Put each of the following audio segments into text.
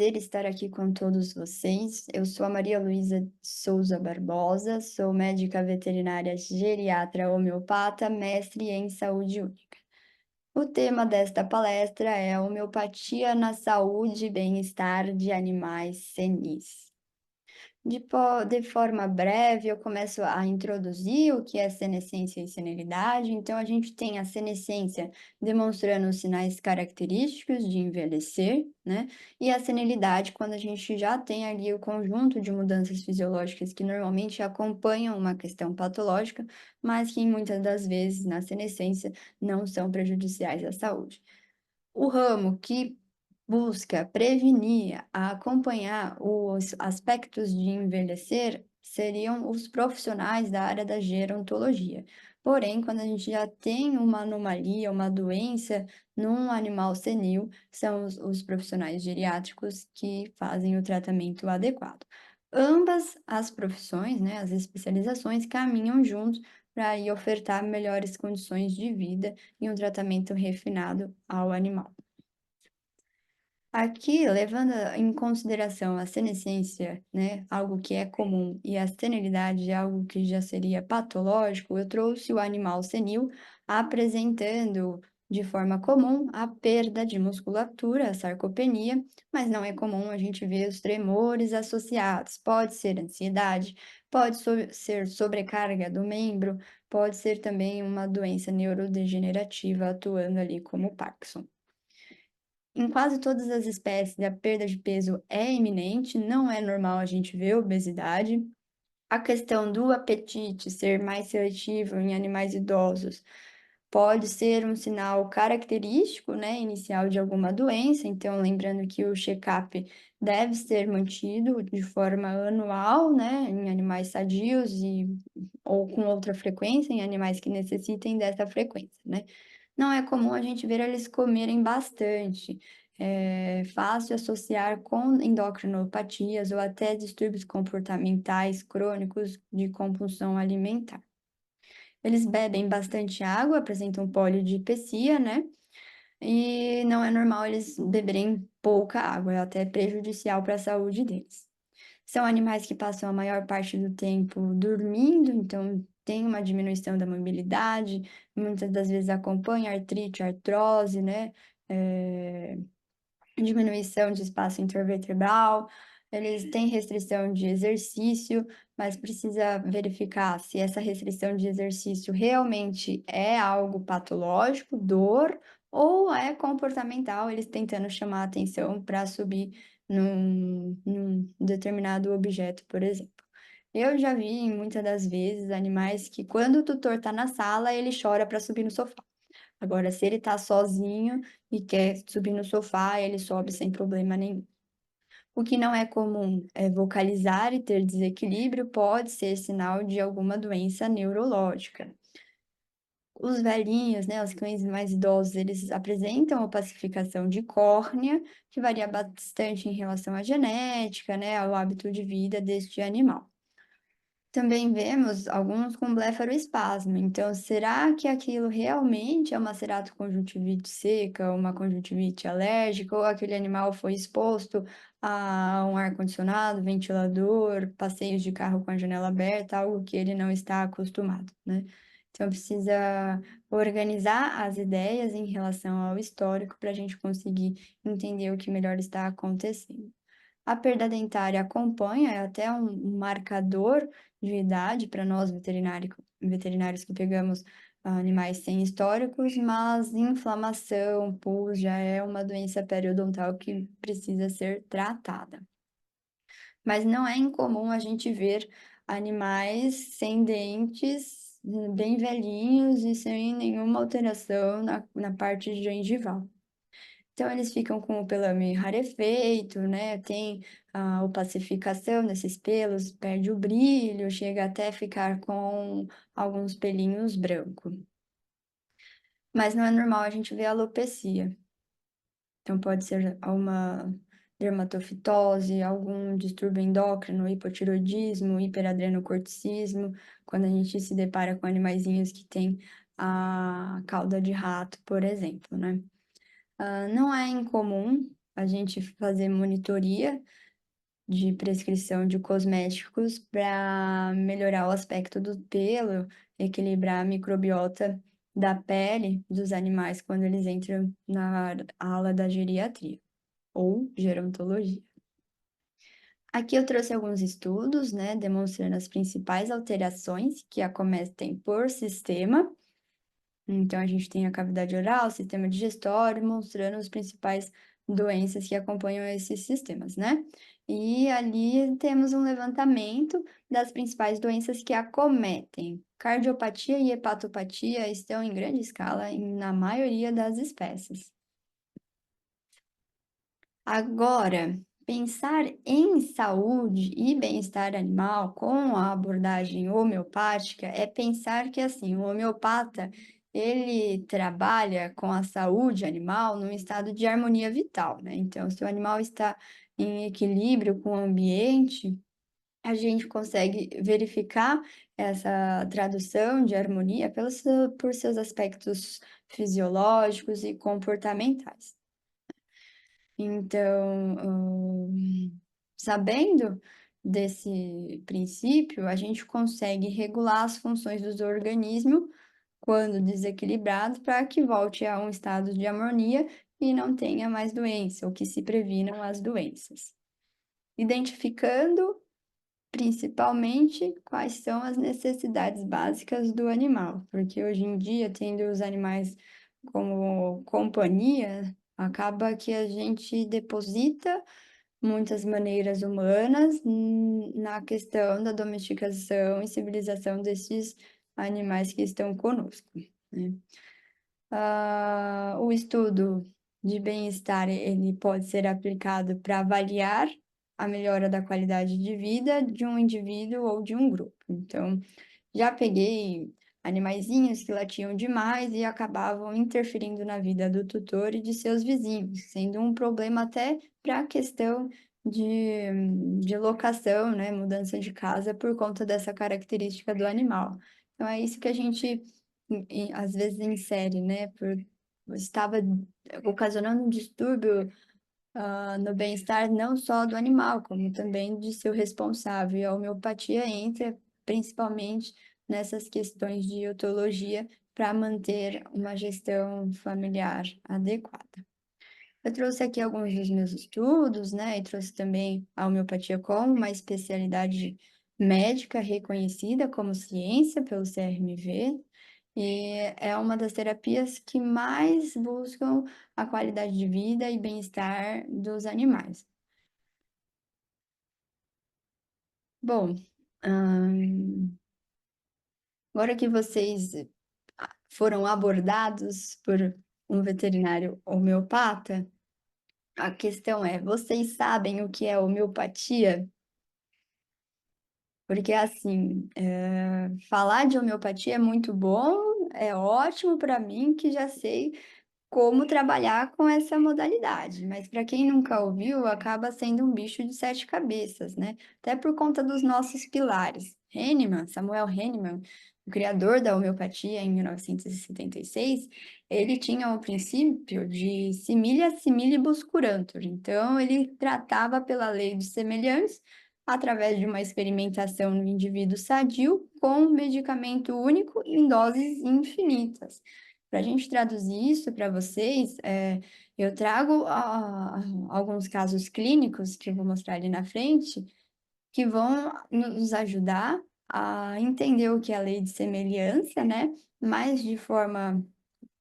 prazer estar aqui com todos vocês. Eu sou a Maria Luísa Souza Barbosa, sou médica veterinária geriatra homeopata, mestre em saúde única. O tema desta palestra é homeopatia na saúde e bem-estar de animais senis. De forma breve, eu começo a introduzir o que é senescência e senilidade. Então, a gente tem a senescência demonstrando os sinais característicos de envelhecer, né? E a senilidade, quando a gente já tem ali o conjunto de mudanças fisiológicas que normalmente acompanham uma questão patológica, mas que muitas das vezes na senescência não são prejudiciais à saúde. O ramo que busca prevenir, acompanhar os aspectos de envelhecer seriam os profissionais da área da gerontologia. Porém, quando a gente já tem uma anomalia, uma doença num animal senil, são os profissionais geriátricos que fazem o tratamento adequado. Ambas as profissões, né, as especializações, caminham juntos para aí ofertar melhores condições de vida e um tratamento refinado ao animal. Aqui, levando em consideração a senescência, né, algo que é comum, e a senilidade, algo que já seria patológico, eu trouxe o animal senil apresentando de forma comum a perda de musculatura, a sarcopenia, mas não é comum a gente ver os tremores associados. Pode ser ansiedade, pode ser sobrecarga do membro, pode ser também uma doença neurodegenerativa atuando ali como Parkinson. Em quase todas as espécies, a perda de peso é iminente, não é normal a gente ver obesidade. A questão do apetite ser mais seletivo em animais idosos pode ser um sinal característico, né, inicial de alguma doença. Então, lembrando que o check-up deve ser mantido de forma anual, né, em animais sadios ou com outra frequência, em animais que necessitem dessa frequência, né. Não é comum a gente ver eles comerem bastante. É fácil associar com endocrinopatias ou até distúrbios comportamentais crônicos de compulsão alimentar. Eles bebem bastante água, apresentam polidipecia, né? E não é normal eles beberem pouca água, é até prejudicial para a saúde deles. São animais que passam a maior parte do tempo dormindo, então tem uma diminuição da mobilidade, muitas das vezes acompanha artrite, artrose, né? Eh, Diminuição de espaço intervertebral, eles têm restrição de exercício, mas precisa verificar se essa restrição de exercício realmente é algo patológico, dor, ou é comportamental, eles tentando chamar a atenção para subir num determinado objeto, por exemplo. Eu já vi muitas das vezes animais que quando o tutor está na sala, ele chora para subir no sofá. Agora, se ele tá sozinho e quer subir no sofá, ele sobe sem problema nenhum. O que não é comum é vocalizar e ter desequilíbrio, pode ser sinal de alguma doença neurológica. Os velhinhos, né, os cães mais idosos, eles apresentam opacificação de córnea, que varia bastante em relação à genética, né, ao hábito de vida deste animal. Também vemos alguns com blefaroespasmo. Então, será que aquilo realmente é uma ceratoconjuntivite seca, uma conjuntivite alérgica, ou aquele animal foi exposto a um ar-condicionado, ventilador, passeios de carro com a janela aberta, algo que ele não está acostumado, né? Então, precisa organizar as ideias em relação ao histórico para a gente conseguir entender o que melhor está acontecendo. A perda dentária acompanha, é até um marcador de idade para nós veterinários que pegamos animais sem históricos, mas inflamação, pus, já é uma doença periodontal que precisa ser tratada. Mas não é incomum a gente ver animais sem dentes, bem velhinhos e sem nenhuma alteração na parte gengival. Então, eles ficam com o pelame rarefeito, né? Tem a opacificação desses pelos, perde o brilho, chega até ficar com alguns pelinhos brancos. Mas não é normal a gente ver alopecia. Então, pode ser uma dermatofitose, algum distúrbio endócrino, hipotiroidismo, hiperadrenocorticismo, quando a gente se depara com animaizinhos que têm a cauda de rato, por exemplo, né? Não é incomum a gente fazer monitoria de prescrição de cosméticos para melhorar o aspecto do pelo, equilibrar a microbiota da pele dos animais quando eles entram na ala da geriatria ou gerontologia. Aqui eu trouxe alguns estudos, né, demonstrando as principais alterações que acometem por sistema. Então, a gente tem a cavidade oral, sistema digestório, mostrando as principais doenças que acompanham esses sistemas, né? E ali temos um levantamento das principais doenças que acometem. Cardiopatia e hepatopatia estão em grande escala na maioria das espécies. Agora, pensar em saúde e bem-estar animal com a abordagem homeopática é pensar que, assim, o homeopata, ele trabalha com a saúde animal num estado de harmonia vital, né? Então, se o animal está em equilíbrio com o ambiente, a gente consegue verificar essa tradução de harmonia por seus aspectos fisiológicos e comportamentais. Então, sabendo desse princípio, a gente consegue regular as funções do organismo quando desequilibrado para que volte a um estado de harmonia e não tenha mais doença, ou que se previnam as doenças. Identificando principalmente quais são as necessidades básicas do animal, porque hoje em dia, tendo os animais como companhia, acaba que a gente deposita muitas maneiras humanas na questão da domesticação e civilização desses animais que estão conosco, né? O estudo de bem-estar, ele pode ser aplicado para avaliar a melhora da qualidade de vida de um indivíduo ou de um grupo. Então, já peguei animaizinhos que latiam demais e acabavam interferindo na vida do tutor e de seus vizinhos, sendo um problema até para a questão de locação, né, mudança de casa por conta dessa característica do animal. Então, é isso que a gente às vezes insere, né, estava ocasionando um distúrbio no bem-estar não só do animal, como também de seu responsável. E a homeopatia entra principalmente nessas questões de etologia para manter uma gestão familiar adequada. Eu trouxe aqui alguns dos meus estudos, né, e trouxe também a homeopatia como uma especialidade médica reconhecida como ciência pelo CRMV, e é uma das terapias que mais buscam a qualidade de vida e bem-estar dos animais. Bom, agora que vocês foram abordados por um veterinário homeopata, a questão é: vocês sabem o que é homeopatia? Porque, assim, falar de homeopatia é muito bom, é ótimo para mim, que já sei como trabalhar com essa modalidade, mas para quem nunca ouviu, acaba sendo um bicho de sete cabeças, né? Até por conta dos nossos pilares. Hahnemann, Samuel Hahnemann, o criador da homeopatia em 1976, ele tinha o princípio de similia similibus curantur. Então, ele tratava pela lei dos semelhantes, através de uma experimentação no indivíduo sadio, com um medicamento único em doses infinitas. Para a gente traduzir isso para vocês, eu trago alguns casos clínicos que eu vou mostrar ali na frente, que vão nos ajudar a entender o que é a lei de semelhança, né? Mas de forma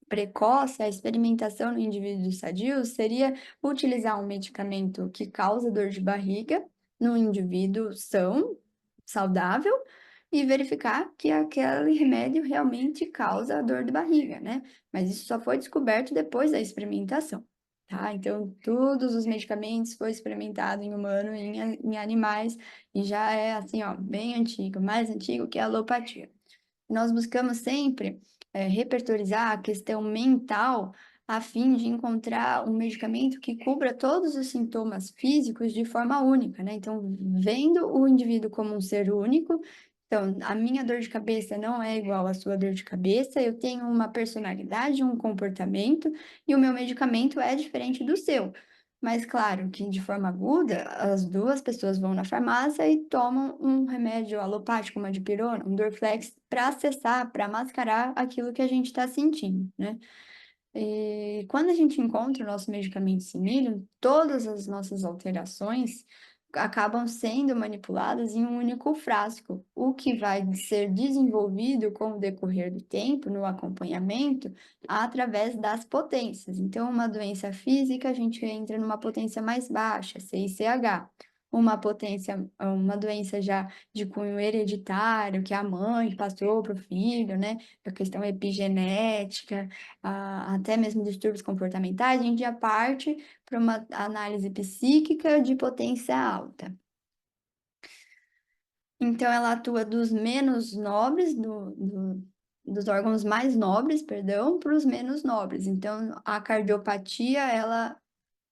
precoce, a experimentação no indivíduo sadio seria utilizar um medicamento que causa dor de barriga no indivíduo são, saudável, e verificar que aquele remédio realmente causa dor de barriga, né? Mas isso só foi descoberto depois da experimentação, tá? Então, todos os medicamentos foram experimentados em humano e em animais, e já é assim, ó, bem antigo, mais antigo que a alopatia. Nós buscamos sempre repertorizar a questão mental a fim de encontrar um medicamento que cubra todos os sintomas físicos de forma única, né? Então, vendo o indivíduo como um ser único, então, a minha dor de cabeça não é igual à sua dor de cabeça, eu tenho uma personalidade, um comportamento, e o meu medicamento é diferente do seu. Mas claro que de forma aguda, as duas pessoas vão na farmácia e tomam um remédio alopático, uma dipirona, um Dorflex, para acessar, para mascarar aquilo que a gente está sentindo, né? E quando a gente encontra o nosso medicamento simílio, todas as nossas alterações acabam sendo manipuladas em um único frasco, o que vai ser desenvolvido com o decorrer do tempo, no acompanhamento, através das potências. Então, uma doença física, a gente entra numa potência mais baixa, CICH. Uma doença já de cunho hereditário, que a mãe passou para o filho, né? A questão epigenética, até mesmo distúrbios comportamentais, a gente já parte para uma análise psíquica de potência alta. Então, ela atua dos menos nobres, dos órgãos mais nobres, perdão, para os menos nobres. Então, a cardiopatia, ela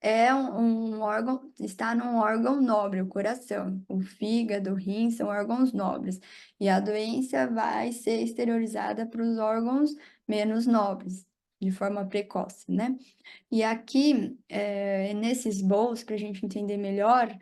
é um órgão, está num órgão nobre, o coração. O fígado, o rim são órgãos nobres. E a doença vai ser exteriorizada para os órgãos menos nobres, de forma precoce, né? E aqui, nesses bowls, para a gente entender melhor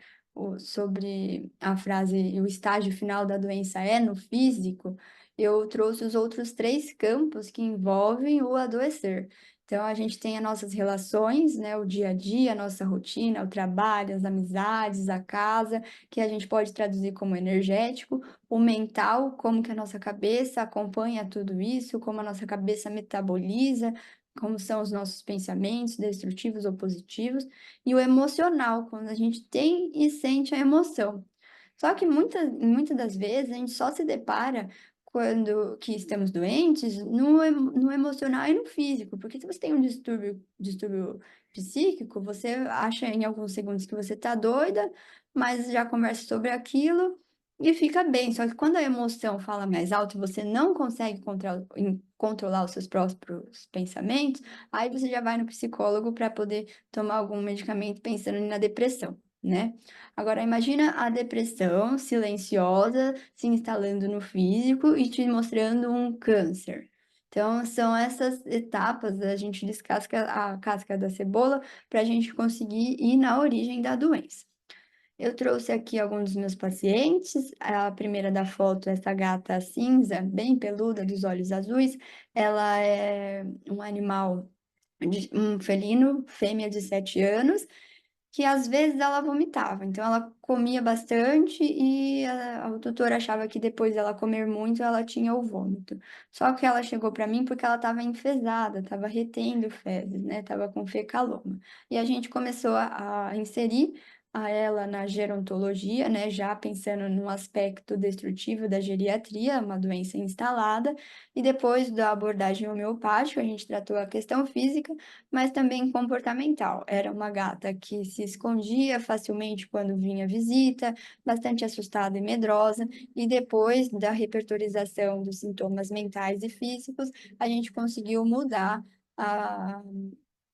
sobre a frase e o estágio final da doença é no físico, eu trouxe os outros três campos que envolvem o adoecer. Então, a gente tem as nossas relações, né, o dia a dia, a nossa rotina, o trabalho, as amizades, a casa, que a gente pode traduzir como energético, o mental, como que a nossa cabeça acompanha tudo isso, como a nossa cabeça metaboliza, como são os nossos pensamentos, destrutivos ou positivos, e o emocional, quando a gente tem e sente a emoção. Só que muitas das vezes a gente só se depara quando que estamos doentes no emocional e no físico, porque se você tem um distúrbio psíquico, você acha em alguns segundos que você está doida, mas já conversa sobre aquilo e fica bem. Só que quando a emoção fala mais alto e você não consegue controlar os seus próprios pensamentos, aí você já vai no psicólogo para poder tomar algum medicamento pensando na depressão, né? Agora, imagina a depressão silenciosa se instalando no físico e te mostrando um câncer. Então, são essas etapas, a gente descasca a casca da cebola para a gente conseguir ir na origem da doença. Eu trouxe aqui alguns dos meus pacientes. A primeira da foto, essa gata cinza, bem peluda, dos olhos azuis, ela é um animal, um felino, fêmea de 7 anos, que às vezes ela vomitava. Então ela comia bastante e o tutor achava que depois dela comer muito ela tinha o vômito. Só que ela chegou para mim porque ela estava enfesada, estava retendo fezes, né? Estava com fecaloma. E a gente começou a inserir a ela na gerontologia, né? Já pensando no aspecto destrutivo da geriatria, uma doença instalada. E depois da abordagem homeopática, a gente tratou a questão física, mas também comportamental. Era uma gata que se escondia facilmente quando vinha visita, bastante assustada e medrosa, e depois da repertorização dos sintomas mentais e físicos, a gente conseguiu mudar a,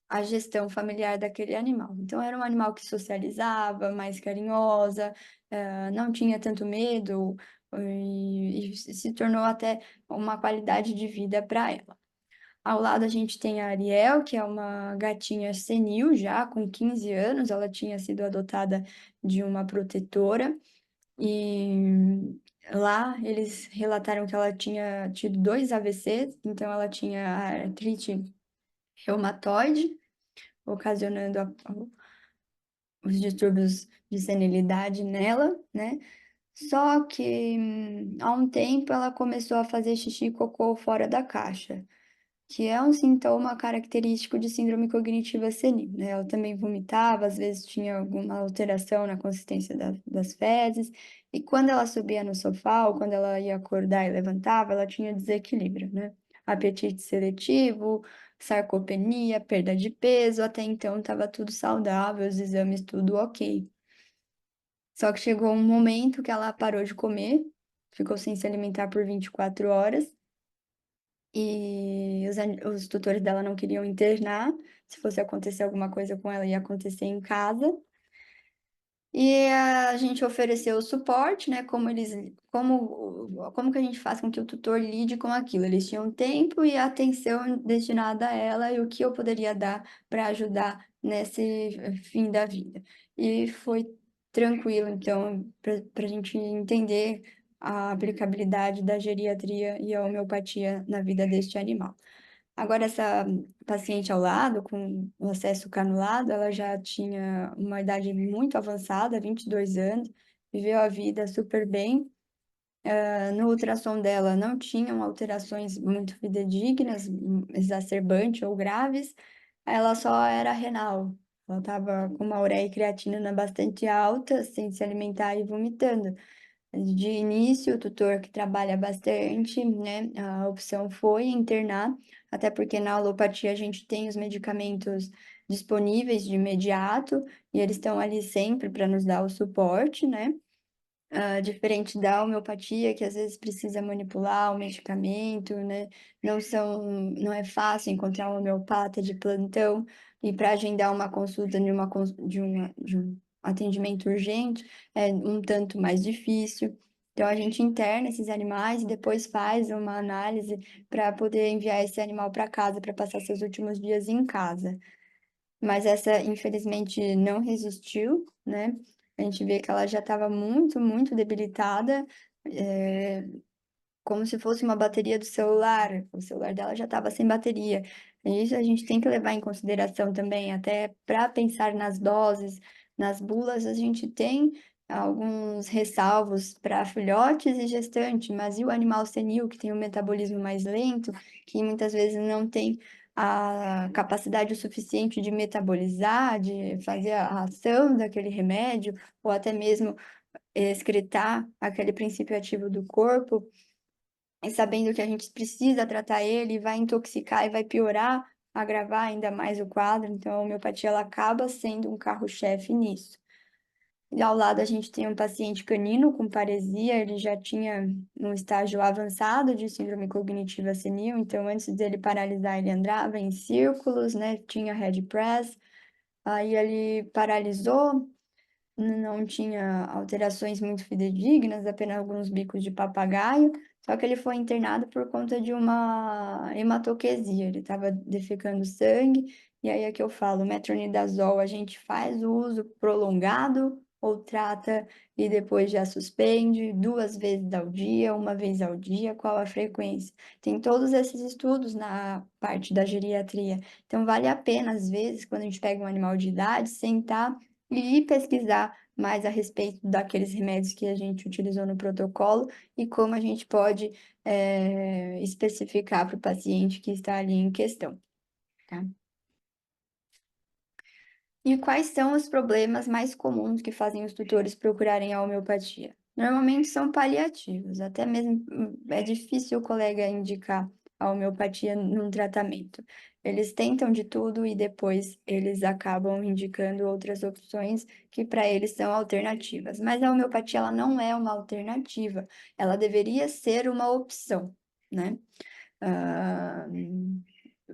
a gestão familiar daquele animal. Então, era um animal que socializava, mais carinhosa, não tinha tanto medo, e se tornou até uma qualidade de vida para ela. Ao lado a gente tem a Ariel, que é uma gatinha senil já, com 15 anos. Ela tinha sido adotada de uma protetora e lá eles relataram que ela tinha tido 2 AVCs, então ela tinha artrite reumatoide, ocasionando os distúrbios de senilidade nela, né? Só que há um tempo ela começou a fazer xixi e cocô fora da caixa, que é um sintoma característico de síndrome cognitiva senil, né? Ela também vomitava, às vezes tinha alguma alteração na consistência das fezes, e quando ela subia no sofá ou quando ela ia acordar e levantava, ela tinha desequilíbrio, né? Apetite seletivo, sarcopenia, perda de peso, até então estava tudo saudável, os exames tudo ok. Só que chegou um momento que ela parou de comer, ficou sem se alimentar por 24 horas, e os tutores dela não queriam internar. Se fosse acontecer alguma coisa com ela, ia acontecer em casa. E a gente ofereceu o suporte, né? Como que a gente faz com que o tutor lide com aquilo? Eles tinham tempo e atenção destinada a ela e o que eu poderia dar para ajudar nesse fim da vida. E foi tranquilo, então, para a gente entender a aplicabilidade da geriatria e a homeopatia na vida deste animal. Agora, essa paciente ao lado, com o acesso canulado, ela já tinha uma idade muito avançada, 22 anos, viveu a vida super bem. No ultrassom dela não tinham alterações muito fidedignas, exacerbantes ou graves, ela só era renal. Ela estava com uma ureia e creatinina bastante alta, sem se alimentar e vomitando. De início, o tutor que trabalha bastante, né, a opção foi internar, até porque na alopatia a gente tem os medicamentos disponíveis de imediato e eles estão ali sempre para nos dar o suporte, né? Diferente da homeopatia, que às vezes precisa manipular o medicamento, né? Não é fácil encontrar um homeopata de plantão e para agendar uma consulta de um atendimento urgente é um tanto mais difícil. Então a gente interna esses animais e depois faz uma análise para poder enviar esse animal para casa para passar seus últimos dias em casa. Mas essa, infelizmente, não resistiu, né? A gente vê que ela já estava muito, muito debilitada, é, como se fosse uma bateria do celular. O celular dela já estava sem bateria. E isso a gente tem que levar em consideração também, até para pensar nas doses, nas bulas, a gente tem alguns ressalvos para filhotes e gestantes, mas e o animal senil, que tem um metabolismo mais lento, que muitas vezes não tem a capacidade o suficiente de metabolizar, de fazer a ação daquele remédio, ou até mesmo excretar aquele princípio ativo do corpo, e sabendo que a gente precisa tratar ele, vai intoxicar e vai piorar, agravar ainda mais o quadro. Então, a homeopatia ela acaba sendo um carro-chefe nisso. E ao lado a gente tem um paciente canino com paresia, ele já tinha um estágio avançado de síndrome cognitiva senil, então antes dele paralisar ele andava em círculos, né? Tinha head press, aí ele paralisou, não tinha alterações muito fidedignas, apenas alguns bicos de papagaio, só que ele foi internado por conta de uma hematoquesia, ele estava defecando sangue, e aí é que eu falo, metronidazol a gente faz o uso prolongado ou trata e depois já suspende, 2 vezes ao dia, 1 vez ao dia, qual a frequência? Tem todos esses estudos na parte da geriatria, então vale a pena, às vezes, quando a gente pega um animal de idade, sentar e ir pesquisar mais a respeito daqueles remédios que a gente utilizou no protocolo e como a gente pode especificar para o paciente que está ali em questão, tá? E quais são os problemas mais comuns que fazem os tutores procurarem a homeopatia? Normalmente são paliativos, até mesmo é difícil o colega indicar a homeopatia num tratamento. Eles tentam de tudo e depois eles acabam indicando outras opções que para eles são alternativas. Mas a homeopatia ela não é uma alternativa, ela deveria ser uma opção, né? Ah,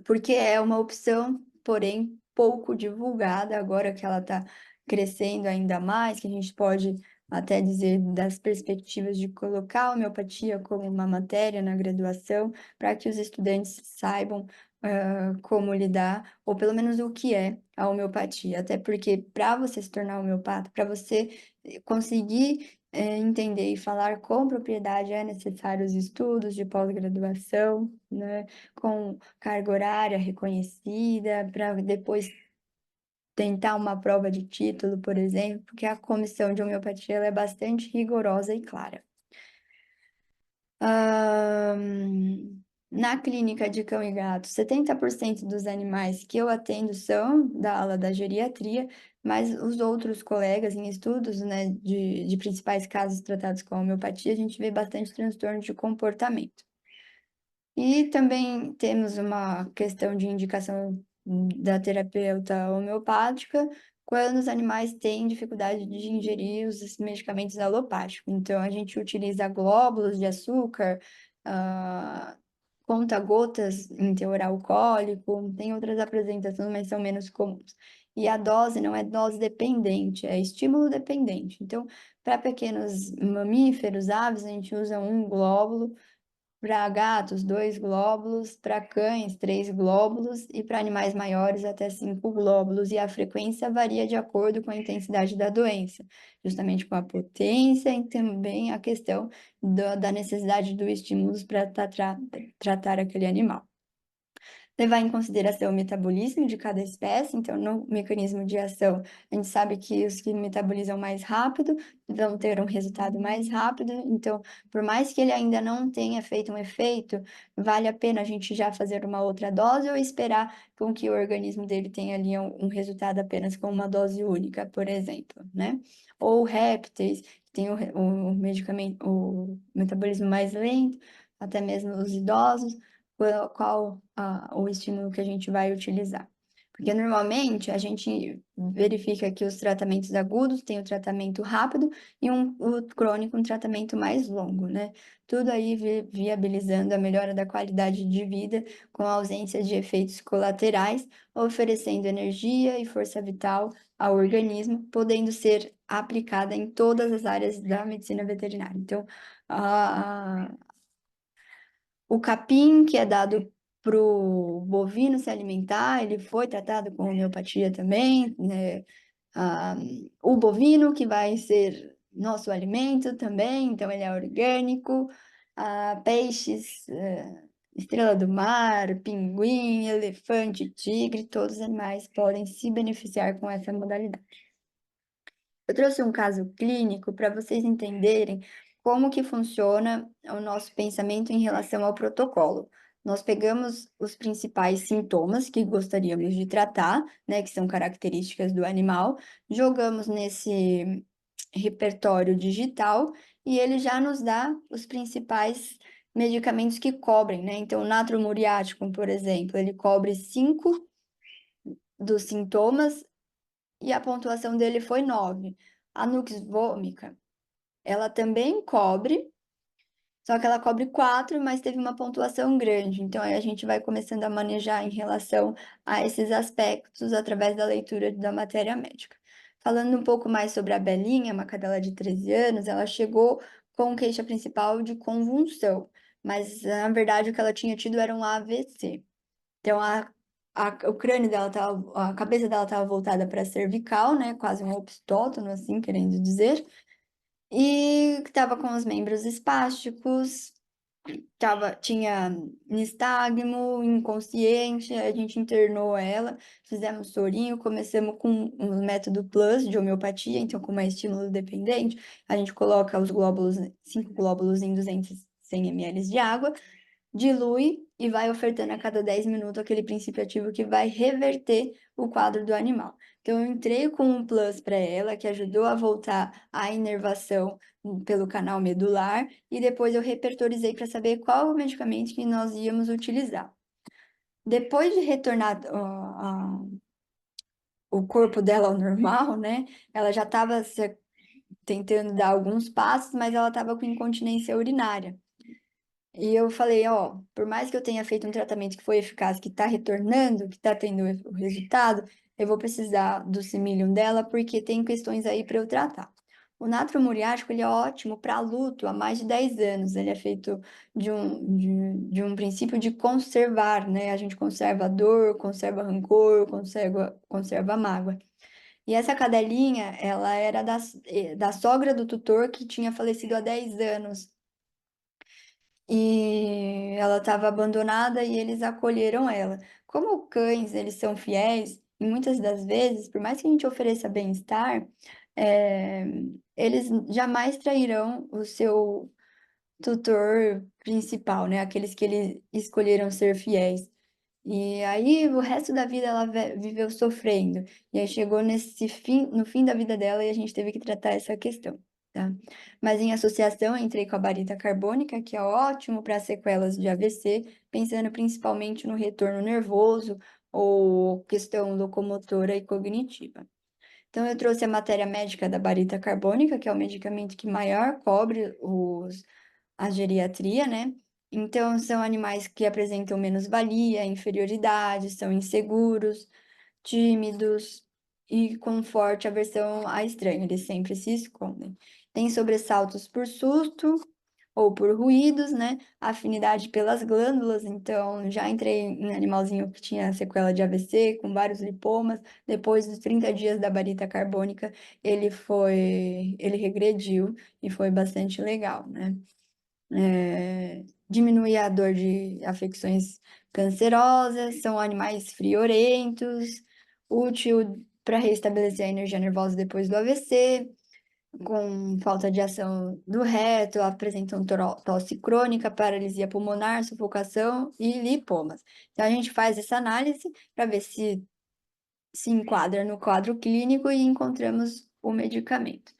porque é uma opção, porém pouco divulgada agora que ela está crescendo ainda mais, que a gente pode até dizer das perspectivas de colocar a homeopatia como uma matéria na graduação, para que os estudantes saibam como lidar, ou pelo menos o que é a homeopatia. Até porque para você se tornar homeopata, para você conseguir entender e falar com propriedade, é necessário os estudos de pós-graduação, né? Com carga horária reconhecida, para depois tentar uma prova de título, por exemplo, porque a comissão de homeopatia ela é bastante rigorosa e clara. Na clínica de cão e gato, 70% dos animais que eu atendo são da ala da geriatria, mas os outros colegas em estudos, né, de principais casos tratados com homeopatia, a gente vê bastante transtorno de comportamento. E também temos uma questão de indicação da terapeuta homeopática quando os animais têm dificuldade de ingerir os medicamentos alopáticos. Então, a gente utiliza glóbulos de açúcar, ah, conta-gotas em teor alcoólico, tem outras apresentações, mas são menos comuns. e a dose não é dose dependente, é estímulo dependente. Então, para pequenos mamíferos, aves, a gente usa 1 glóbulo, para gatos, 2 glóbulos, para cães, 3 glóbulos, e para animais maiores, até 5 glóbulos, e a frequência varia de acordo com a intensidade da doença, justamente com a potência e também a questão da necessidade do estímulo para tratar aquele animal. Levar em consideração o metabolismo de cada espécie, então, no mecanismo de ação, a gente sabe que os que metabolizam mais rápido vão ter um resultado mais rápido, então, por mais que ele ainda não tenha feito um efeito, vale a pena a gente já fazer uma outra dose ou esperar com que o organismo dele tenha ali um resultado apenas com uma dose única, por exemplo, né? Ou répteis, que têm o medicamento, o metabolismo mais lento, até mesmo os idosos, qual o estímulo que a gente vai utilizar. Porque normalmente a gente verifica que os tratamentos agudos têm o tratamento rápido e o crônico um tratamento mais longo, né? Tudo aí viabilizando a melhora da qualidade de vida com a ausência de efeitos colaterais, oferecendo energia e força vital ao organismo, podendo ser aplicada em todas as áreas da medicina veterinária. Então, o capim, que é dado para o bovino se alimentar, ele foi tratado com homeopatia também, né? Ah, o bovino, que vai ser nosso alimento também, então ele é orgânico. Peixes, estrela do mar, pinguim, elefante, tigre, todos os animais podem se beneficiar com essa modalidade. Eu trouxe um caso clínico para vocês entenderem como que funciona o nosso pensamento em relação ao protocolo. Nós pegamos os principais sintomas que gostaríamos de tratar, né, que são características do animal, jogamos nesse repertório digital e ele já nos dá os principais medicamentos que cobrem, né? Então, o natro muriático, por exemplo, ele cobre 5 dos sintomas e a pontuação dele foi 9. A Nux Vomica, ela também cobre, só que ela cobre 4, mas teve uma pontuação grande. Então, aí a gente vai começando a manejar em relação a esses aspectos através da leitura da matéria médica. Falando um pouco mais sobre a Belinha, uma cadela de 13 anos, ela chegou com queixa principal de convulsão, mas na verdade o que ela tinha tido era um AVC. Então, o crânio dela tava, a cabeça dela estava voltada para a cervical, né? Quase um opistótono, assim, querendo dizer. E estava com os membros espásticos, tinha nistagmo, inconsciente. A gente internou ela, fizemos sorinho, começamos com um método Plus de homeopatia, então, como é estímulo dependente, a gente coloca os glóbulos, 5 glóbulos em 200 ml de água, dilui e vai ofertando a cada 10 minutos aquele princípio ativo que vai reverter o quadro do animal. Então, eu entrei com um plus para ela, que ajudou a voltar a inervação pelo canal medular, e depois eu repertorizei para saber qual o medicamento que nós íamos utilizar. Depois de retornar o corpo dela ao normal, né? Ela já estava tentando dar alguns passos, mas ela estava com incontinência urinária. E eu falei, ó, por mais que eu tenha feito um tratamento que foi eficaz, que está retornando, que está tendo o resultado, eu vou precisar do similium dela, porque tem questões aí para eu tratar. O natro muriático, ele é ótimo para luto há mais de 10 anos. Ele é feito de um princípio de conservar, né? A gente conserva a dor, conserva rancor, conserva a mágoa. E essa cadelinha, ela era da sogra do tutor que tinha falecido há 10 anos e ela estava abandonada e eles acolheram ela. Como cães, eles são fiéis, e muitas das vezes, por mais que a gente ofereça bem-estar, é, eles jamais trairão o seu tutor principal, né? Aqueles que eles escolheram ser fiéis. E aí, o resto da vida ela viveu sofrendo. E aí chegou no fim da vida dela e a gente teve que tratar essa questão, tá? Mas em associação, entrei com a barita carbônica, que é ótimo para sequelas de AVC, pensando principalmente no retorno nervoso ou questão locomotora e cognitiva. Então, eu trouxe a matéria médica da barita carbônica, que é o medicamento que maior cobre a geriatria, né? Então, são animais que apresentam menos valia, inferioridade, são inseguros, tímidos. e com forte aversão a estranho, eles sempre se escondem. Tem sobressaltos por susto ou por ruídos, né? Afinidade pelas glândulas, então já entrei em animalzinho que tinha sequela de AVC, com vários lipomas. Depois dos 30 dias da barita carbônica, ele regrediu e foi bastante legal, né? Diminuir a dor de afecções cancerosas, são animais friorentos, útil para restabelecer a energia nervosa depois do AVC, com falta de ação do reto, apresentam tosse crônica, paralisia pulmonar, sufocação e lipomas. Então, a gente faz essa análise para ver se enquadra no quadro clínico e encontramos o medicamento.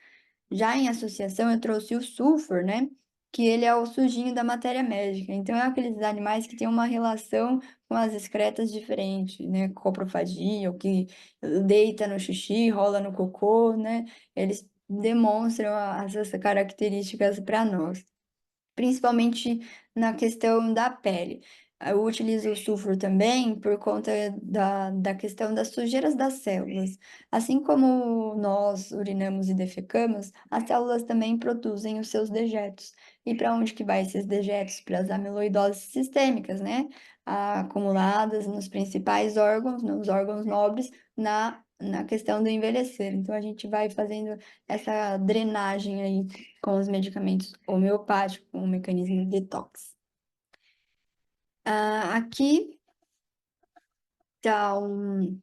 Já em associação, eu trouxe o sulfur, né? Que ele é o sujinho da matéria médica. Então, é aqueles animais que têm uma relação com as excretas diferente, né? Coprofagia, o que deita no xixi, rola no cocô, né? Eles demonstram essas características para nós, principalmente na questão da pele. Eu utilizo o sulfur também por conta da questão das sujeiras das células. Assim como nós urinamos e defecamos, as células também produzem os seus dejetos. E para onde que vai esses dejetos? Para as amiloidoses sistêmicas, né? Acumuladas nos principais órgãos, nos órgãos nobres, na questão do envelhecer. Então, a gente vai fazendo essa drenagem aí com os medicamentos homeopáticos, com o mecanismo detox. Aqui tá um.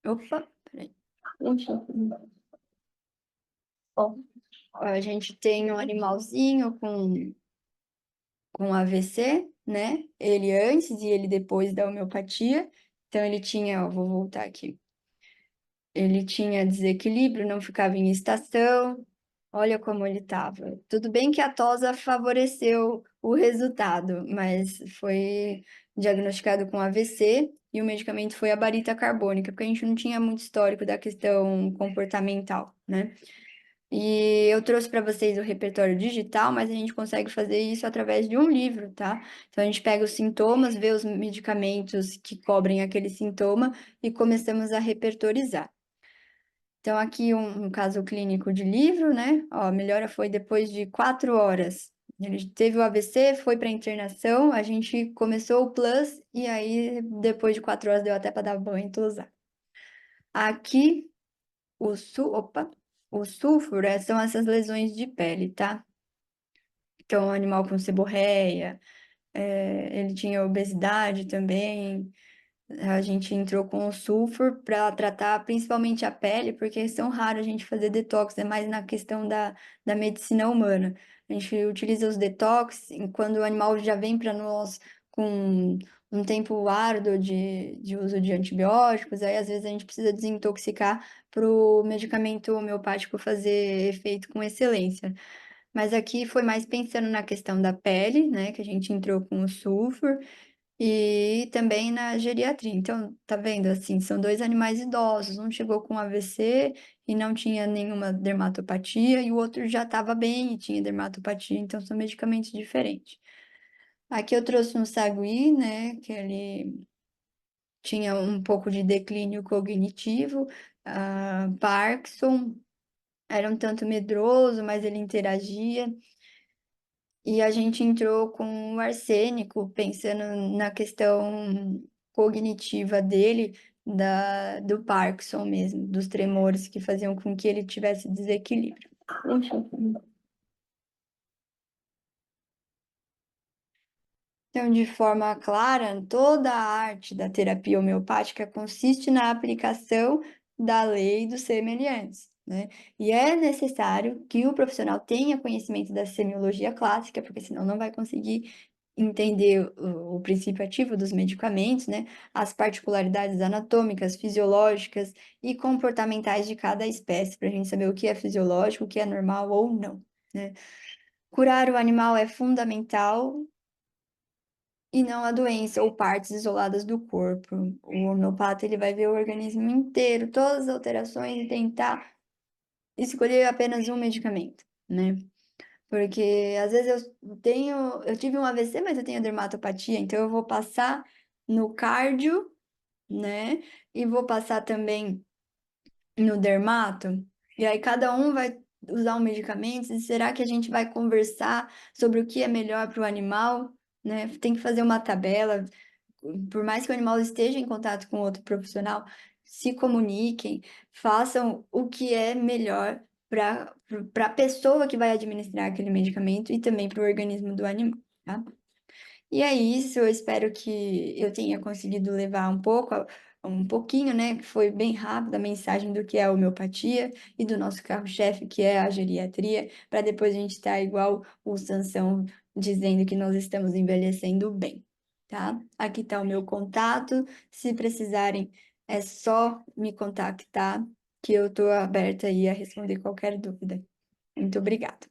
Opa, peraí. Puxa. Ó, a gente tem um animalzinho com AVC, né? Ele antes e ele depois da homeopatia. Então, ele tinha, ó, vou voltar aqui. Ele tinha desequilíbrio, não ficava em estação. Olha como ele estava. Tudo bem que a tosa favoreceu o resultado, mas foi diagnosticado com AVC e o medicamento foi a barita carbônica, porque a gente não tinha muito histórico da questão comportamental, né? E eu trouxe para vocês o repertório digital, mas a gente consegue fazer isso através de um livro, tá? Então a gente pega os sintomas, vê os medicamentos que cobrem aquele sintoma e começamos a repertorizar. Então, aqui um caso clínico de livro, né? Ó, a melhora foi depois de 4 horas. Ele teve o AVC, foi para internação, a gente começou o Plus, e aí, depois de 4 horas, deu até para dar banho e tosar. Aqui, opa, o sulfuro são essas lesões de pele, tá? Então, animal com seborreia, ele tinha obesidade também. A gente entrou com o sulfur para tratar principalmente a pele, porque são raros a gente fazer detox, é mais na questão da medicina humana. A gente utiliza os detox quando o animal já vem para nós com um tempo árduo de uso de antibióticos, aí às vezes a gente precisa desintoxicar para o medicamento homeopático fazer efeito com excelência. Mas aqui foi mais pensando na questão da pele, né, que a gente entrou com o sulfur, e também na geriatria. Então, tá vendo assim, são dois animais idosos, um chegou com AVC e não tinha nenhuma dermatopatia, e o outro já estava bem e tinha dermatopatia, então são medicamentos diferentes. Aqui eu trouxe um sagui, né, que ele tinha um pouco de declínio cognitivo, Parkinson, era um tanto medroso, mas ele interagia. E a gente entrou com o arsênico, pensando na questão cognitiva dele, do Parkinson mesmo, dos tremores que faziam com que ele tivesse desequilíbrio. Puxa. Então, de forma clara, toda a arte da terapia homeopática consiste na aplicação da lei dos semelhantes, né? E é necessário que o profissional tenha conhecimento da semiologia clássica, porque senão não vai conseguir entender o princípio ativo dos medicamentos, né? As particularidades anatômicas, fisiológicas e comportamentais de cada espécie, para a gente saber o que é fisiológico, o que é normal ou não, né? Curar o animal é fundamental e não a doença ou partes isoladas do corpo. O homeopata ele vai ver o organismo inteiro, todas as alterações e tentar escolher apenas um medicamento, né? Porque às vezes eu tive um AVC, mas eu tenho dermatopatia, então eu vou passar no cardio, né? E vou passar também no dermato, e aí cada um vai usar um medicamento, e será que a gente vai conversar sobre o que é melhor para o animal, né? Tem que fazer uma tabela, por mais que o animal esteja em contato com outro profissional, se comuniquem, façam o que é melhor para a pessoa que vai administrar aquele medicamento e também para o organismo do animal, tá? E é isso, eu espero que eu tenha conseguido levar um pouquinho, né, que foi bem rápido a mensagem do que é a homeopatia e do nosso carro-chefe, que é a geriatria, para depois a gente estar igual o Sansão dizendo que nós estamos envelhecendo bem, tá? Aqui está o meu contato, se precisarem é só me contactar, que eu estou aberta aí a responder qualquer dúvida. Muito obrigada.